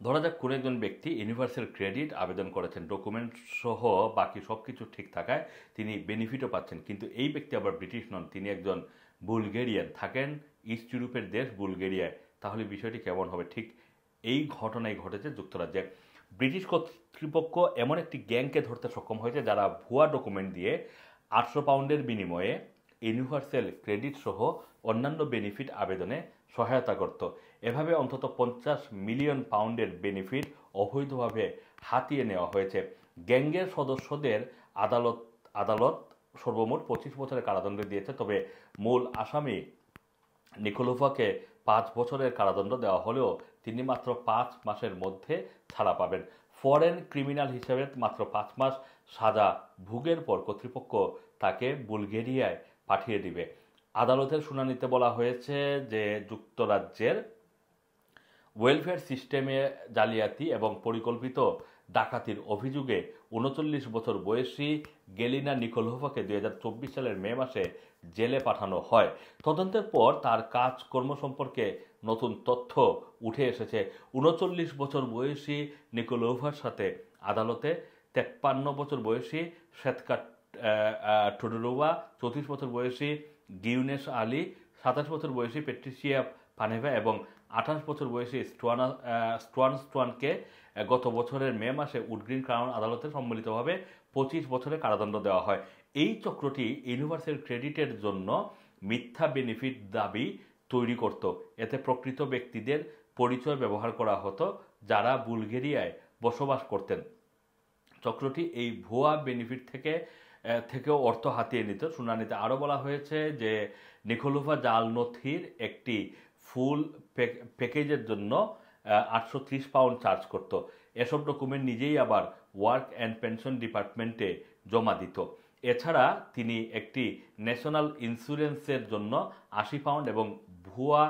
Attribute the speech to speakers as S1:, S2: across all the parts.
S1: ধরা যাক কোনো একজন ব্যক্তি ইউনিভার্সাল ক্রেডিট আবেদন করেছেন, ডকুমেন্ট সহ বাকি সব কিছু ঠিক থাকায় তিনি বেনিফিটও পাচ্ছেন, কিন্তু এই ব্যক্তি আবার ব্রিটিশ নন, তিনি একজন বুলগেরিয়ান, থাকেন ইস্ট ইউরোপের দেশ বুলগেরিয়ায়। তাহলে বিষয়টি কেমন হবে? ঠিক এই ঘটনাই ঘটেছে যুক্তরাজ্যে। ব্রিটিশ কর্তৃপক্ষ এমন একটি গ্যাংকে ধরতে সক্ষম হয়েছে যারা ভুয়া ডকুমেন্ট দিয়ে 800 পাউন্ডের বিনিময়ে ইউনিভার্সাল ক্রেডিট সহ অন্যান্য বেনিফিট আবেদনে সহায়তা করত। এভাবে অন্তত 50 মিলিয়ন পাউন্ডের বেনিফিট অবৈধভাবে হাতিয়ে নেওয়া হয়েছে। গ্যাংয়ের সদস্যদের আদালত আদালত সর্বমোট 25 বছরের কারাদণ্ড দিয়েছে, তবে মূল আসামি নিকোলোভাকে 5 বছরের কারাদণ্ড দেওয়া হলেও তিনি মাত্র 5 মাসের মধ্যে ছাড়া পাবেন। ফরেন ক্রিমিনাল হিসেবে মাত্র 5 মাস সাজা ভোগের পর কর্তৃপক্ষ তাকে বুলগেরিয়ায় পাঠিয়ে দিবে। আদালতের শুনানিতে বলা হয়েছে যে যুক্তরাজ্যের ওয়েলফেয়ার সিস্টেমে জালিয়াতি এবং পরিকল্পিত ডাকাতির অভিযোগে 39 বছর বয়সী গেলিনা নিকোলোভাকে 2024 সালের মে মাসে জেলে পাঠানো হয়। তদন্তের পর তার কাজকর্ম সম্পর্কে নতুন তথ্য উঠে এসেছে। 39 বছর বয়সী নিকোলোভার সাথে আদালতে 53 বছর বয়সী শ্বেতকা টুডোরোভা, 34 বছর বয়সী গিউনেস আলী, 27 বছর বয়সী পেট্রিসিয়া পানেভা এবং 28 বছর বয়সী স্টুয়ানকে গত বছরের মে মাসে উডগ্রিন ক্রাউন আদালতে সম্মিলিতভাবে 25 বছরের কারাদণ্ড দেওয়া হয়। এই চক্রটি ইউনিভার্সাল ক্রেডিটের জন্য মিথ্যা বেনিফিট দাবি তৈরি করত। এতে প্রকৃত ব্যক্তিদের পরিচয় ব্যবহার করা হতো যারা বুলগেরিয়ায় বসবাস করতেন। চক্রটি এই ভুয়া বেনিফিট থেকেও অর্থ হাতিয়ে নিত। শুনানিতে আরও বলা হয়েছে যে নিকোলোভা জাল নথির একটি ফুল প্যাকেজের জন্য 830 পাউন্ড চার্জ করত। এসব ডকুমেন্ট নিজেই আবার ওয়ার্ক অ্যান্ড পেনশন ডিপার্টমেন্টে জমা দিত। এছাড়া তিনি একটি ন্যাশনাল ইন্স্যুরেন্সের জন্য 80 পাউন্ড এবং ভুয়া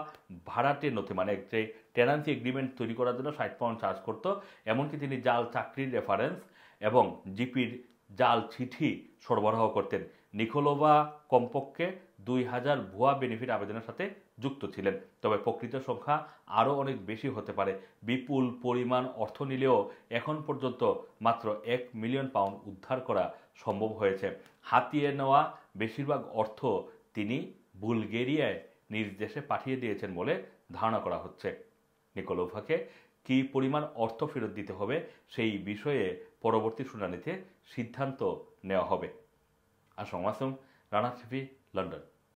S1: ভাড়াটে নথি, মানে যে টেনান্সি এগ্রিমেন্ট তৈরি করার জন্য 60 পাউন্ড চার্জ করত। এমনকি তিনি জাল চাকরির রেফারেন্স এবং জিপির জাল চিঠি সরবরাহ করতেন। নিকোলোভা কমপক্ষে 2000 ভুয়া বেনিফিট আবেদনের সাথে যুক্ত ছিলেন, তবে প্রকৃত সংখ্যা আরও অনেক বেশি হতে পারে। বিপুল পরিমাণ অর্থ নিলেও এখন পর্যন্ত মাত্র 1 মিলিয়ন পাউন্ড উদ্ধার করা সম্ভব হয়েছে। হাতিয়ে নেওয়া বেশিরভাগ অর্থ তিনি বুলগেরিয়ায় নিজ দেশে পাঠিয়ে দিয়েছেন বলে ধারণা করা হচ্ছে। নিকোলোভাকে কী পরিমাণ অর্থ ফেরত দিতে হবে সেই বিষয়ে পরবর্তী শুনানিতে সিদ্ধান্ত নেওয়া হবে। আসসালামু আলাইকুম, রানা টিভি, লন্ডন।